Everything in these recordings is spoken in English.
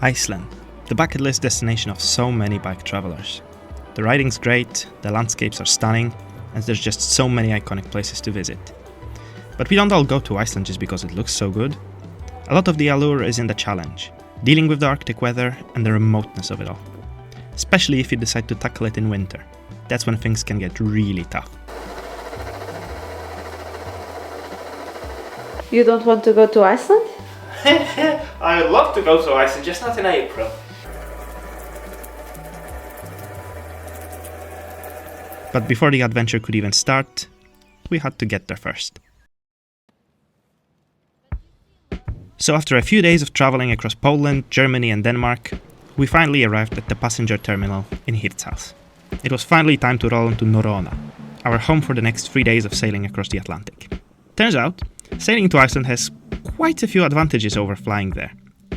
Iceland, the bucket list destination of so many bike travelers. The riding's great, the landscapes are stunning, and there's just so many iconic places to visit. But we don't all go to Iceland just because it looks so good. A lot of the allure is in the challenge, dealing with the Arctic weather and the remoteness of it all. Especially if you decide to tackle it in winter. That's when things can get really tough. You don't want to go to Iceland? I would love to go to Iceland, just not in April. But before the adventure could even start, we had to get there first. So after a few days of traveling across Poland, Germany and Denmark, we finally arrived at the passenger terminal in Hirtshals. It was finally time to roll into Norrøna, our home for the next 3 days of sailing across the Atlantic. Turns out, sailing to Iceland has quite a few advantages over flying there,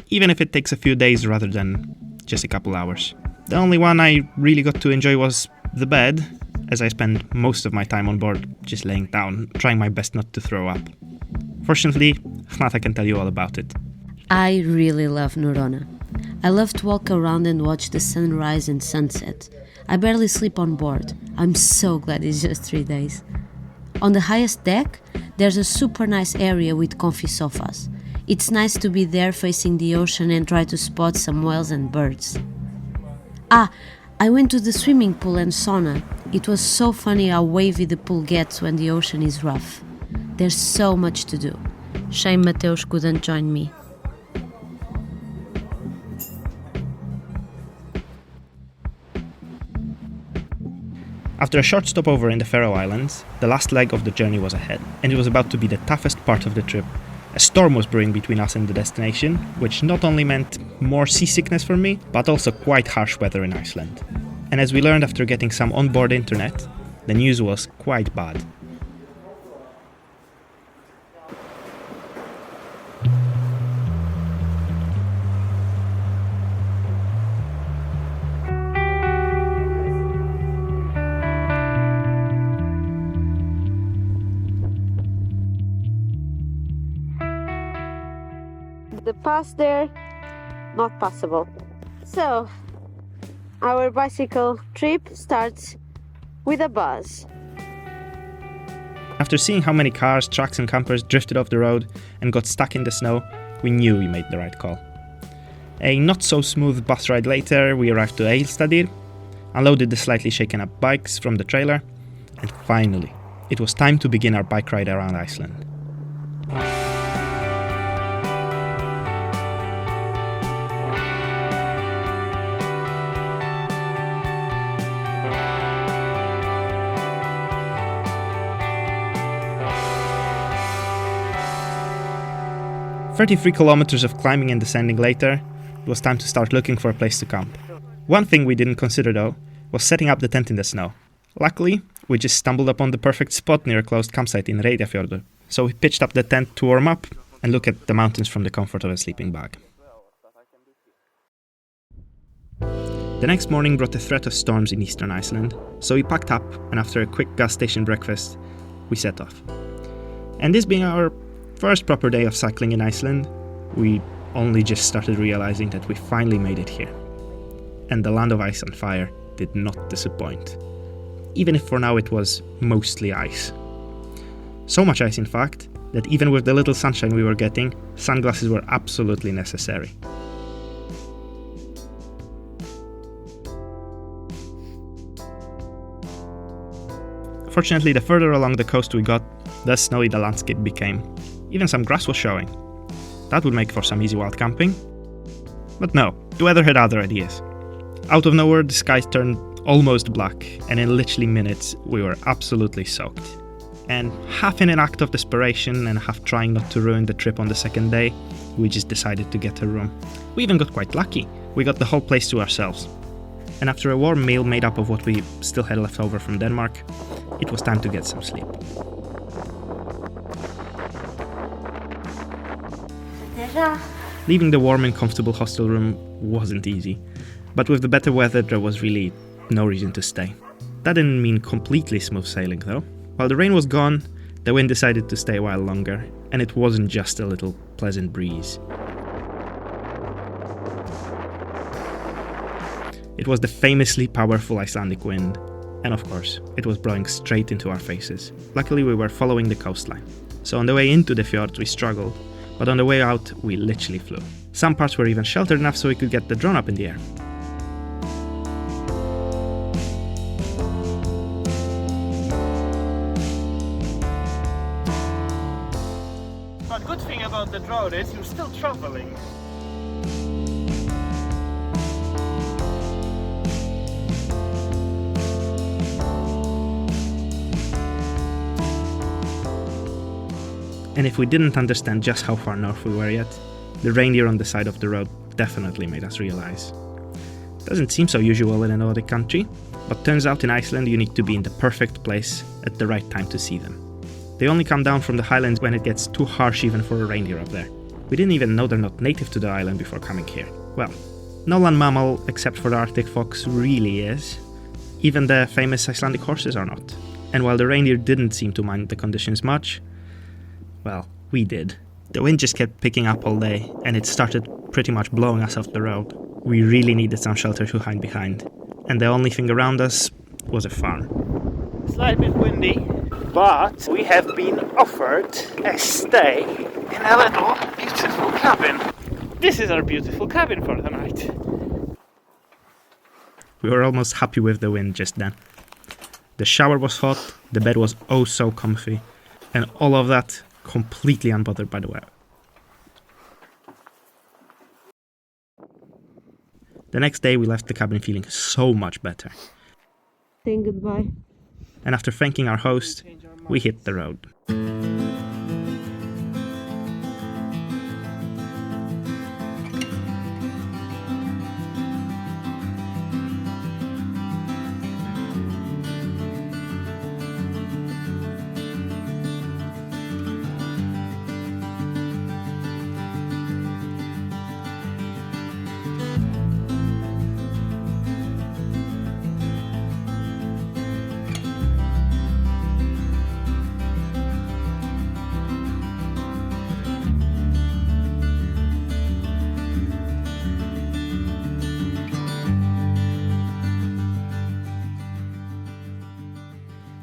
even if it takes a few days rather than just a couple hours. The only one I really got to enjoy was the bed, as I spent most of my time on board just laying down, trying my best not to throw up. Fortunately, Hnata can tell you all about it. I really love Norrøna. I love to walk around and watch the sunrise and sunset. I barely sleep on board. I'm so glad it's just 3 days. On the highest deck, there's a super nice area with comfy sofas. It's nice to be there facing the ocean and try to spot some whales and birds. I went to the swimming pool and sauna. It was so funny how wavy the pool gets when the ocean is rough. There's so much to do. Shame Mateus couldn't join me. After a short stopover in the Faroe Islands, the last leg of the journey was ahead, and it was about to be the toughest part of the trip. A storm was brewing between us and the destination, which not only meant more seasickness for me, but also quite harsh weather in Iceland. And as we learned after getting some onboard internet, the news was quite bad. The pass there, not possible. So, our bicycle trip starts with a buzz. After seeing how many cars, trucks and campers drifted off the road and got stuck in the snow, we knew we made the right call. A not-so-smooth bus ride later, we arrived to Eilstadir, unloaded the slightly shaken up bikes from the trailer, and finally, it was time to begin our bike ride around Iceland. "33 kilometers of climbing and descending later, it was time to start looking for a place to camp. One thing we didn't consider though, was setting up the tent in the snow. Luckily, we just stumbled upon the perfect spot near a closed campsite in Reykjavik, so we pitched up the tent to warm up and look at the mountains from the comfort of a sleeping bag. The next morning brought the threat of storms in eastern Iceland, so we packed up and after a quick gas station breakfast, we set off. And this being our first proper day of cycling in Iceland, we only just started realizing that we finally made it here. And the land of ice and fire did not disappoint. Even if for now it was mostly ice. So much ice in fact, that even with the little sunshine we were getting, sunglasses were absolutely necessary. Fortunately, the further along the coast we got, the snowy the landscape became. Even some grass was showing. That would make for some easy wild camping. But no, the weather had other ideas. Out of nowhere, the skies turned almost black, and in literally minutes, we were absolutely soaked. And half in an act of desperation and half trying not to ruin the trip on the second day, we just decided to get a room. We even got quite lucky. We got the whole place to ourselves. And after a warm meal made up of what we still had left over from Denmark, it was time to get some sleep. Leaving the warm and comfortable hostel room wasn't easy, but with the better weather there was really no reason to stay. That didn't mean completely smooth sailing though. While the rain was gone, the wind decided to stay a while longer, and it wasn't just a little pleasant breeze. It was the famously powerful Icelandic wind, and of course, it was blowing straight into our faces. Luckily, we were following the coastline, so on the way into the fjord we struggled, but on the way out we literally flew. Some parts were even sheltered enough so we could get the drone up in the air. But good thing about the drone is you're still traveling. And if we didn't understand just how far north we were yet, the reindeer on the side of the road definitely made us realize. Doesn't seem so usual in a Nordic country, but turns out in Iceland you need to be in the perfect place at the right time to see them. They only come down from the highlands when it gets too harsh even for a reindeer up there. We didn't even know they're not native to the island before coming here. Well, no land mammal except for the Arctic fox really is. Even the famous Icelandic horses are not. And while the reindeer didn't seem to mind the conditions much, well, we did. The wind just kept picking up all day, and it started pretty much blowing us off the road. We really needed some shelter to hide behind, and the only thing around us was a farm. Slightly bit windy, but we have been offered a stay in a little beautiful cabin. This is our beautiful cabin for the night. We were almost happy with the wind just then. The shower was hot, the bed was oh so comfy, and all of that completely unbothered by the weather. The next day we left the cabin feeling so much better. Saying goodbye. And after thanking our host, we hit the road.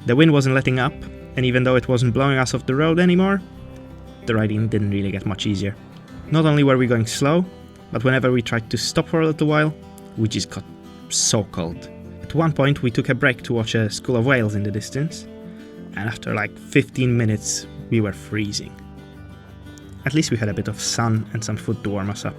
The wind wasn't letting up, and even though it wasn't blowing us off the road anymore, the riding didn't really get much easier. Not only were we going slow, but whenever we tried to stop for a little while, we just got so cold. At one point we took a break to watch a school of whales in the distance, and after like 15 minutes we were freezing. At least we had a bit of sun and some food to warm us up.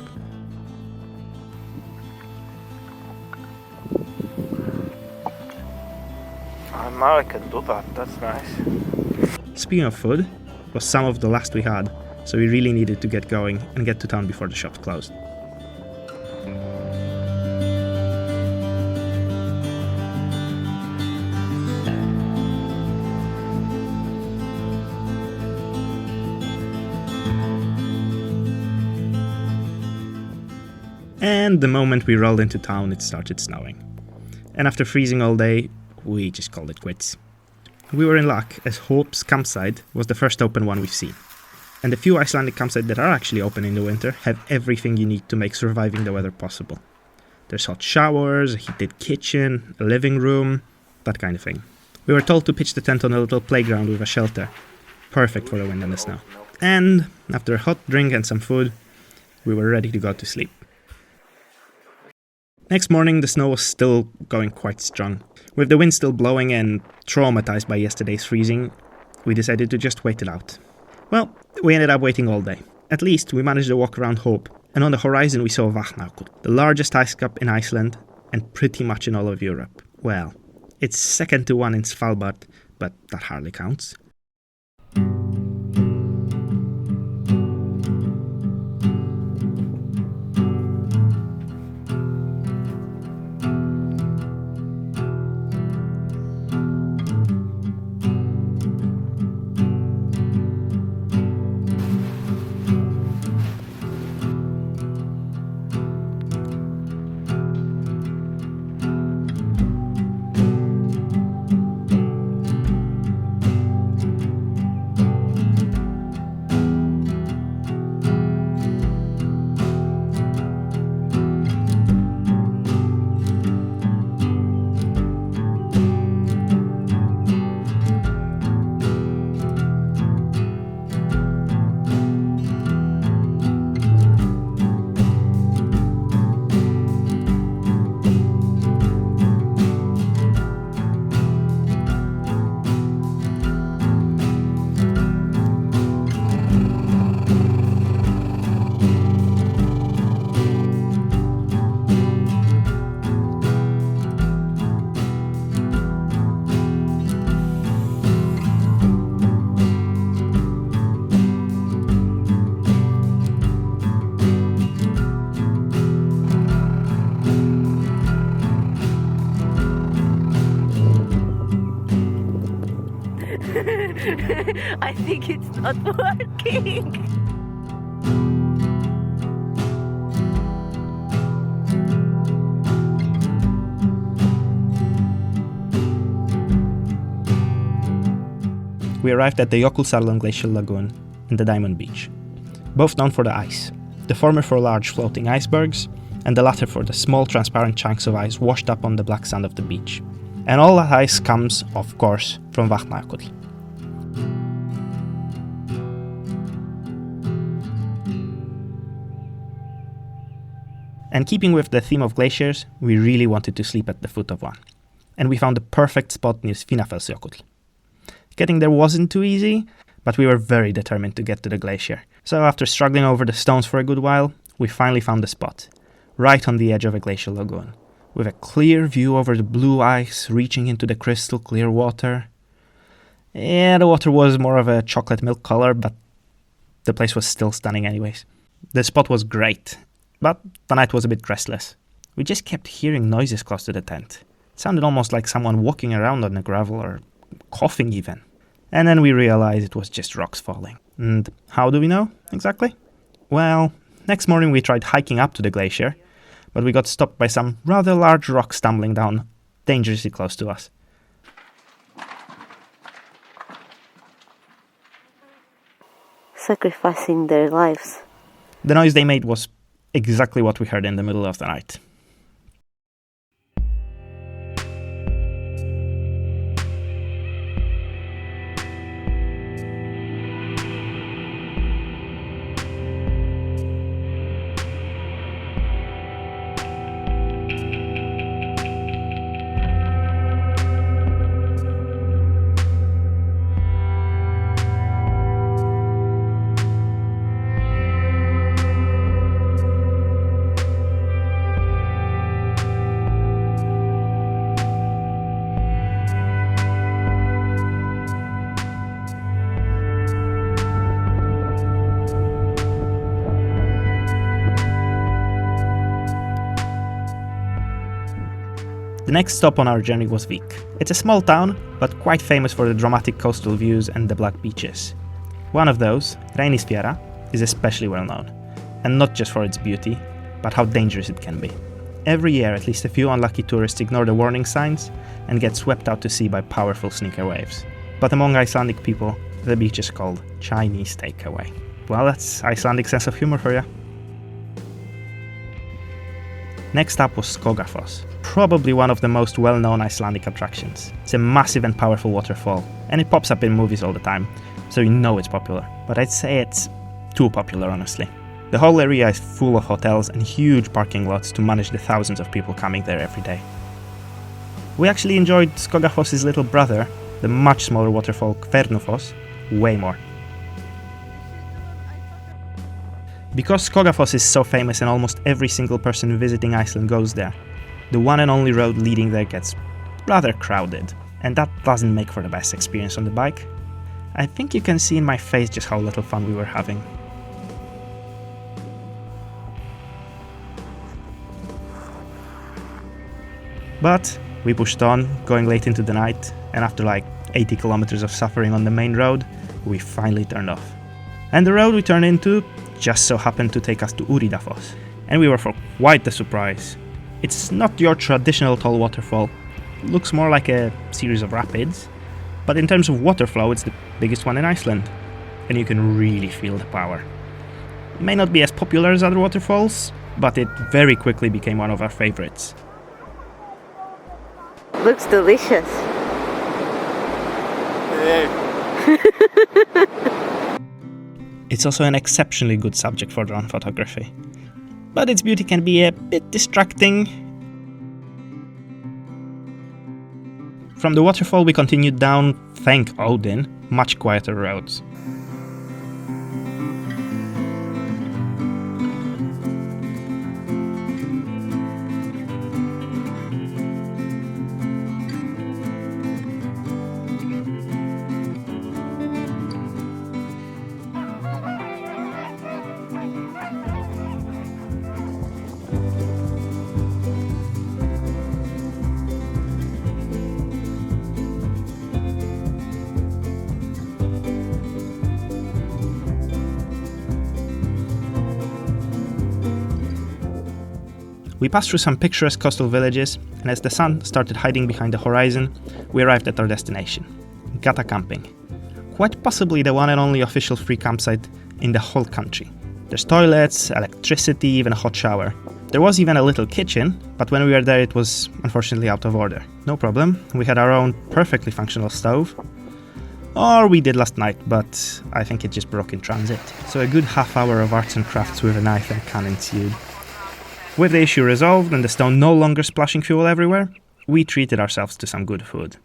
Now I can do that, that's nice. Speaking of food, it was some of the last we had, so we really needed to get going and get to town before the shops closed. And the moment we rolled into town, it started snowing. And after freezing all day, we just called it quits. We were in luck, as Hope's campsite was the first open one we've seen. And the few Icelandic campsites that are actually open in the winter have everything you need to make surviving the weather possible. There's hot showers, a heated kitchen, a living room, that kind of thing. We were told to pitch the tent on a little playground with a shelter. Perfect for the wind and the snow. And after a hot drink and some food, we were ready to go to sleep. Next morning, the snow was still going quite strong. With the wind still blowing and traumatized by yesterday's freezing, we decided to just wait it out. Well, we ended up waiting all day. At least we managed to walk around Hope, and on the horizon we saw Vatnajökull, the largest ice cap in Iceland and pretty much in all of Europe. Well, it's second to one in Svalbard, but that hardly counts. I think it's not working. We arrived at the Jökulsárlón Glacial Lagoon and the Diamond Beach, both known for the ice, the former for large floating icebergs, and the latter for the small transparent chunks of ice washed up on the black sand of the beach. And all that ice comes, of course, from Vatnajökull. And keeping with the theme of glaciers, we really wanted to sleep at the foot of one. And we found the perfect spot near Svínafellsjökull. Getting there wasn't too easy, but we were very determined to get to the glacier. So after struggling over the stones for a good while, we finally found the spot, right on the edge of a glacial lagoon, with a clear view over the blue ice reaching into the crystal clear water. Yeah, the water was more of a chocolate milk color, but the place was still stunning anyways. The spot was great, but the night was a bit restless. We just kept hearing noises close to the tent. It sounded almost like someone walking around on the gravel or coughing even. And then we realized it was just rocks falling. And how do we know exactly? Well, next morning we tried hiking up to the glacier, but we got stopped by some rather large rocks tumbling down dangerously close to us. Sacrificing their lives. The noise they made was exactly what we heard in the middle of the night. The next stop on our journey was Vik. It's a small town, but quite famous for the dramatic coastal views and the black beaches. One of those, Reynisfjara, is especially well known, and not just for its beauty, but how dangerous it can be. Every year at least a few unlucky tourists ignore the warning signs and get swept out to sea by powerful sneaker waves. But among Icelandic people, the beach is called Chinese takeaway. Well, that's Icelandic sense of humor for you. Next up was Skogafoss, probably one of the most well-known Icelandic attractions. It's a massive and powerful waterfall, and it pops up in movies all the time, so you know it's popular. But I'd say it's too popular, honestly. The whole area is full of hotels and huge parking lots to manage the thousands of people coming there every day. We actually enjoyed Skogafoss's little brother, the much smaller waterfall Kvernfoss, way more. Because Skogafoss is so famous and almost every single person visiting Iceland goes there, the one and only road leading there gets rather crowded, and that doesn't make for the best experience on the bike. I think you can see in my face just how little fun we were having. But we pushed on, going late into the night, and after like 80 kilometers of suffering on the main road, we finally turned off. And the road we turned into just so happened to take us to Uridafoss, and we were for quite the surprise. It's not your traditional tall waterfall, it looks more like a series of rapids, but in terms of water flow it's the biggest one in Iceland, and you can really feel the power. It may not be as popular as other waterfalls, but it very quickly became one of our favorites. Looks delicious. It's also an exceptionally good subject for drone photography, but its beauty can be a bit distracting. From the waterfall we continued down, thank Odin, much quieter roads. We passed through some picturesque coastal villages, and as the sun started hiding behind the horizon, we arrived at our destination, Gata Camping. Quite possibly the one and only official free campsite in the whole country. There's toilets, electricity, even a hot shower. There was even a little kitchen, but when we were there it was unfortunately out of order. No problem, we had our own perfectly functional stove. Or we did last night, but I think it just broke in transit. So a good half hour of arts and crafts with a knife and can ensued. With the issue resolved and the stone no longer splashing fuel everywhere, we treated ourselves to some good food.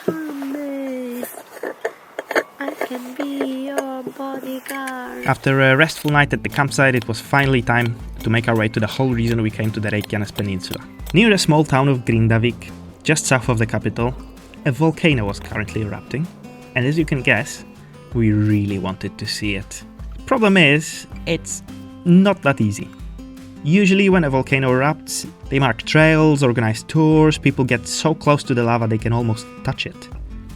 Honey, I can be your bodyguard. After a restful night at the campsite, it was finally time to make our way to the whole reason we came to the Reykjanes Peninsula. Near the small town of Grindavik, just south of the capital, a volcano was currently erupting, and as you can guess, we really wanted to see it. Problem is, it's not that easy. Usually when a volcano erupts, they mark trails, organize tours, people get so close to the lava they can almost touch it.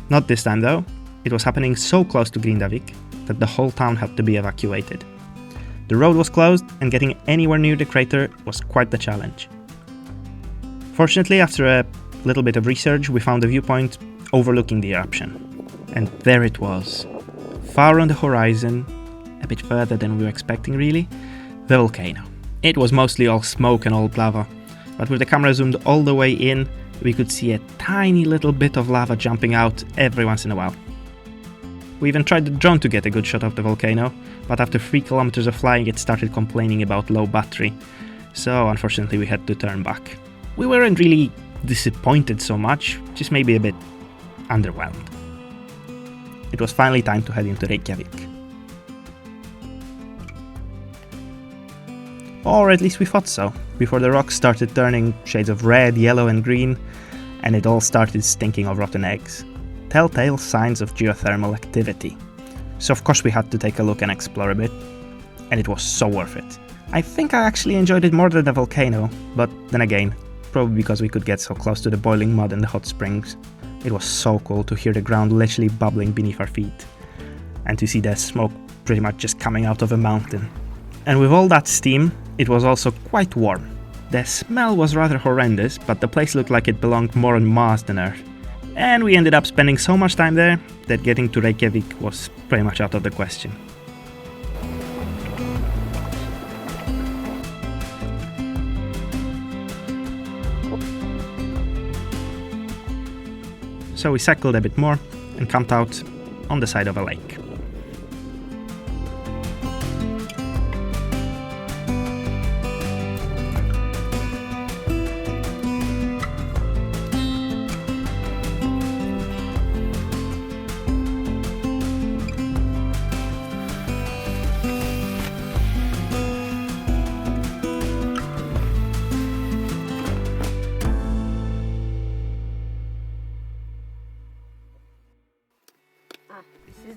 Not this time though, it was happening so close to Grindavik that the whole town had to be evacuated. The road was closed and getting anywhere near the crater was quite the challenge. Fortunately, after a little bit of research, we found a viewpoint overlooking the eruption. And there it was, far on the horizon, a bit further than we were expecting really, the volcano. It was mostly all smoke and old lava, but with the camera zoomed all the way in, we could see a tiny little bit of lava jumping out every once in a while. We even tried the drone to get a good shot of the volcano, but after 3 kilometers of flying it started complaining about low battery, so unfortunately we had to turn back. We weren't really disappointed so much, just maybe a bit underwhelmed. It was finally time to head into Reykjavik. Or at least we thought so, before the rocks started turning shades of red, yellow and green, and it all started stinking of rotten eggs. Telltale signs of geothermal activity. So of course we had to take a look and explore a bit, and it was so worth it. I think I actually enjoyed it more than the volcano, but then again, probably because we could get so close to the boiling mud and the hot springs. It was so cool to hear the ground literally bubbling beneath our feet, and to see the smoke pretty much just coming out of a mountain. And with all that steam, it was also quite warm. The smell was rather horrendous, but the place looked like it belonged more on Mars than Earth. And we ended up spending so much time there that getting to Reykjavik was pretty much out of the question. So we cycled a bit more and camped out on the side of a lake.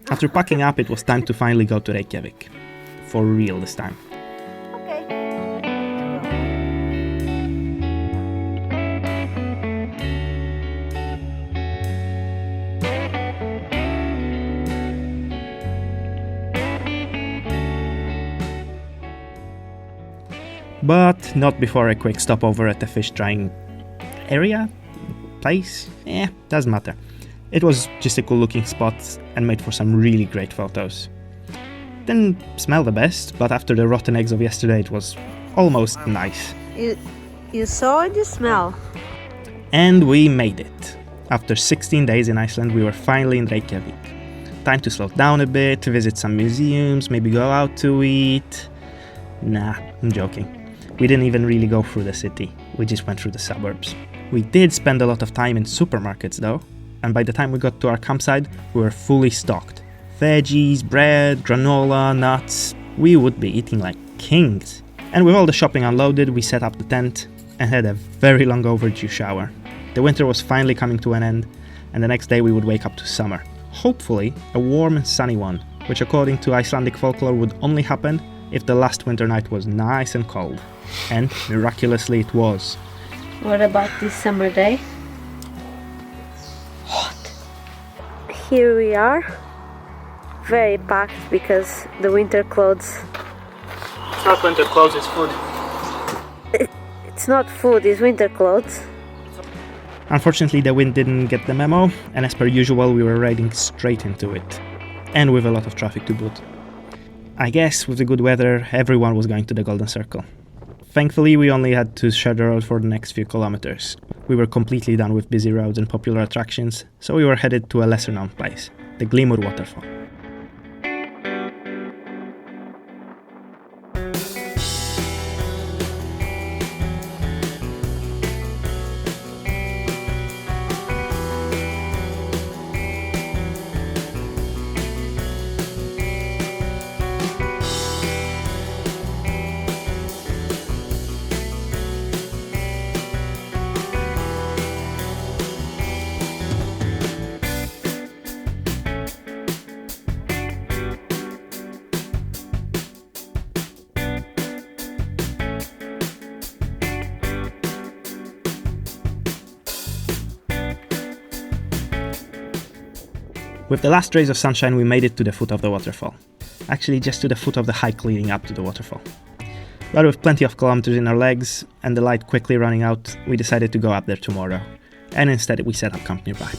After packing up, it was time to finally go to Reykjavik. For real this time. Okay. But not before a quick stopover at the fish drying area? Place? Doesn't matter. It was just a cool looking spot and made for some really great photos. Didn't smell the best, but after the rotten eggs of yesterday it was almost nice. You saw and you smell. And we made it. After 16 days in Iceland we were finally in Reykjavik. Time to slow down a bit, visit some museums, maybe go out to eat. Nah, I'm joking. We didn't even really go through the city, we just went through the suburbs. We did spend a lot of time in supermarkets though, and by the time we got to our campsite, we were fully stocked. Veggies, bread, granola, nuts. We would be eating like kings. And with all the shopping unloaded, we set up the tent and had a very long overdue shower. The winter was finally coming to an end, and the next day we would wake up to summer. Hopefully, a warm and sunny one, which according to Icelandic folklore would only happen if the last winter night was nice and cold. And miraculously it was. What about this summer day? Here we are. Very packed because the winter clothes It's not winter clothes, it's food. It's not food, it's winter clothes. Unfortunately, the wind didn't get the memo, and as per usual, we were riding straight into it. And with a lot of traffic to boot. I guess with the good weather, everyone was going to the Golden Circle. Thankfully, we only had to share the road for the next few kilometers. We were completely done with busy roads and popular attractions, so we were headed to a lesser known place, the Glymur waterfall. With the last rays of sunshine, we made it to the foot of the waterfall. Actually, just to the foot of the hike leading up to the waterfall. But with plenty of kilometers in our legs and the light quickly running out, we decided to go up there tomorrow. And instead we set up camp nearby.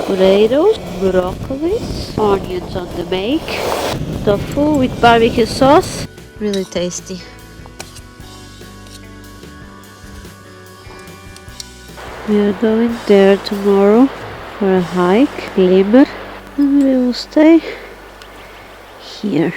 Potatoes, broccoli, onions on the bake, tofu with barbecue sauce. Really tasty. We are going there tomorrow for a hike, Glymur, and we will stay here.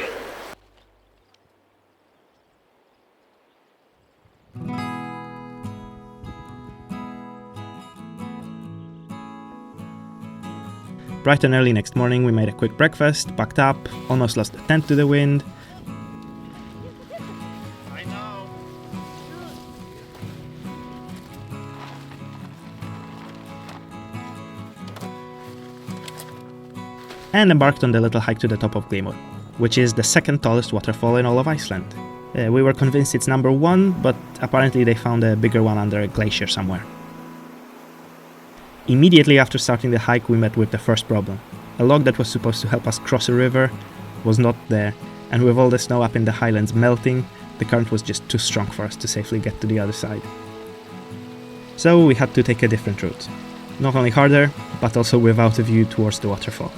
Bright and early next morning, we made a quick breakfast, packed up, almost lost the tent to the wind. I know. And embarked on the little hike to the top of Glymur, which is the second tallest waterfall in all of Iceland. We were convinced it's number one, but apparently they found a bigger one under a glacier somewhere. Immediately after starting the hike, we met with the first problem. A log that was supposed to help us cross a river was not there, and with all the snow up in the highlands melting, the current was just too strong for us to safely get to the other side. So we had to take a different route. Not only harder, but also without a view towards the waterfall.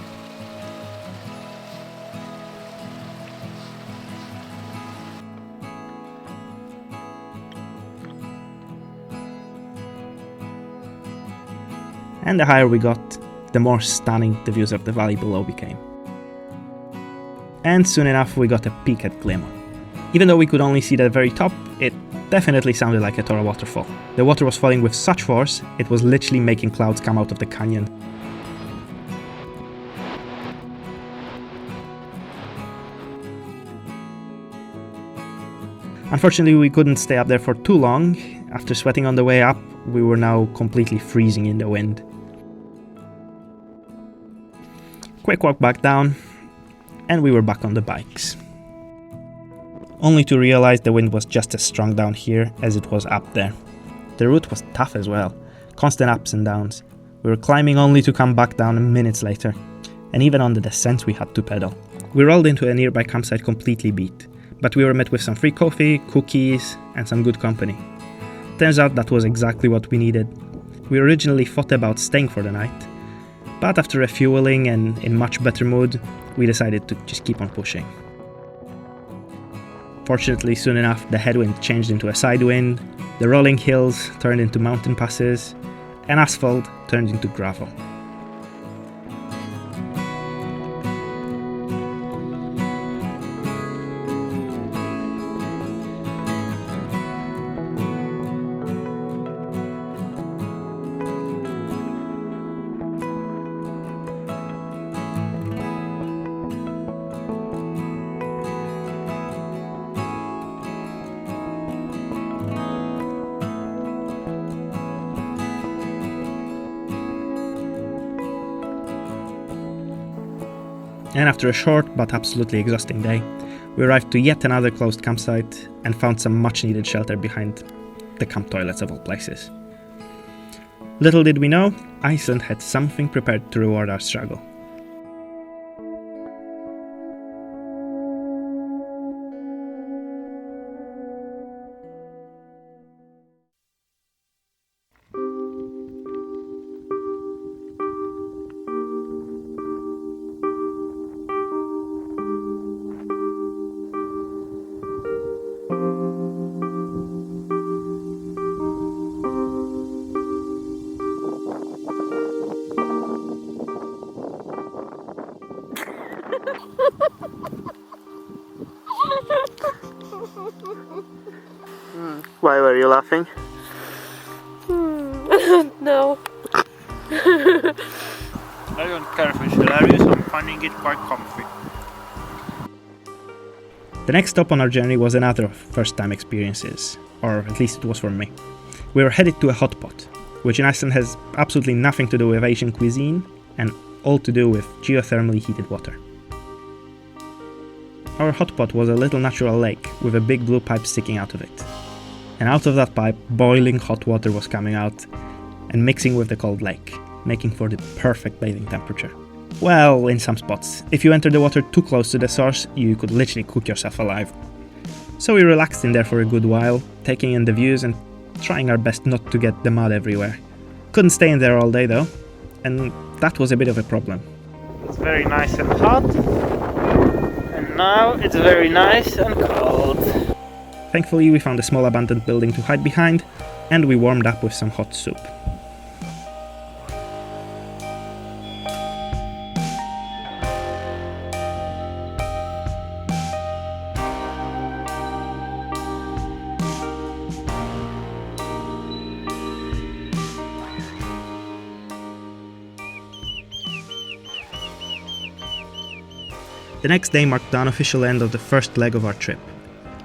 And the higher we got, the more stunning the views of the valley below became. And soon enough we got a peek at Glymur. Even though we could only see the very top, it definitely sounded like a Torah waterfall. The water was falling with such force, it was literally making clouds come out of the canyon. Unfortunately, we couldn't stay up there for too long. After sweating on the way up, we were now completely freezing in the wind. Quick walk back down, and we were back on the bikes. Only to realize the wind was just as strong down here as it was up there. The route was tough as well, constant ups and downs. We were climbing only to come back down minutes later, and even on the descent we had to pedal. We rolled into a nearby campsite completely beat, but we were met with some free coffee, cookies, and some good company. Turns out that was exactly what we needed. We originally thought about staying for the night, but after refueling and in much better mood, we decided to just keep on pushing. Fortunately, soon enough, the headwind changed into a side wind, the rolling hills turned into mountain passes, and asphalt turned into gravel. And after a short but absolutely exhausting day, we arrived to yet another closed campsite and found some much needed shelter behind the camp toilets of all places. Little did we know, Iceland had something prepared to reward our struggle. Why were you laughing? I don't know. I don't care if it's hilarious, I'm finding it quite comfy. The next stop on our journey was another first-time experiences, or at least it was for me. We were headed to a hot pot, which in Iceland has absolutely nothing to do with Asian cuisine and all to do with geothermally heated water. Our hot pot was a little natural lake with a big blue pipe sticking out of it. And out of that pipe, boiling hot water was coming out and mixing with the cold lake, making for the perfect bathing temperature. Well, in some spots. If you enter the water too close to the source, you could literally cook yourself alive. So we relaxed in there for a good while, taking in the views and trying our best not to get the mud everywhere. Couldn't stay in there all day though, and that was a bit of a problem. It's very nice and hot, and now it's very nice and cold. Thankfully, we found a small abandoned building to hide behind, and we warmed up with some hot soup. The next day marked the unofficial end of the first leg of our trip.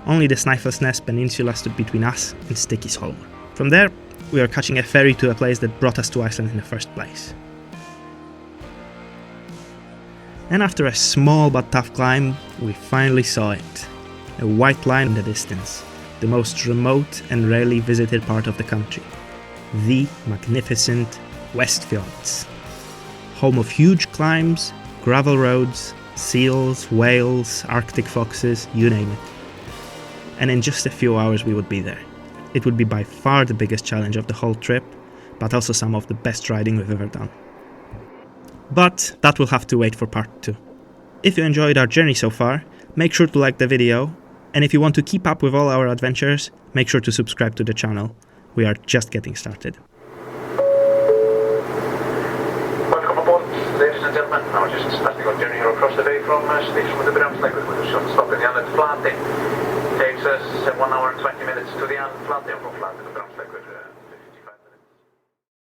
Only the Snæfellsnes Peninsula stood between us and Stykkishólmur. From there, we were catching a ferry to a place that brought us to Iceland in the first place. And after a small but tough climb, we finally saw it. A white line in the distance, the most remote and rarely visited part of the country. The magnificent Westfjords. Home of huge climbs, gravel roads, seals, whales, Arctic foxes, you name it. And in just a few hours we would be there. It would be by far the biggest challenge of the whole trip, but also some of the best riding we've ever done. But that will have to wait for part 2. If you enjoyed our journey so far, make sure to like the video, and if you want to keep up with all our adventures, make sure to subscribe to the channel. We are just getting started. Welcome aboard, ladies and gentlemen. Now just starting our journey here across the bay from station with the Bramslækur, with a short stop in the island Flatey. Takes us 1 hour and 20 minutes to the island Flatey, and from Flatey to Bramslækur.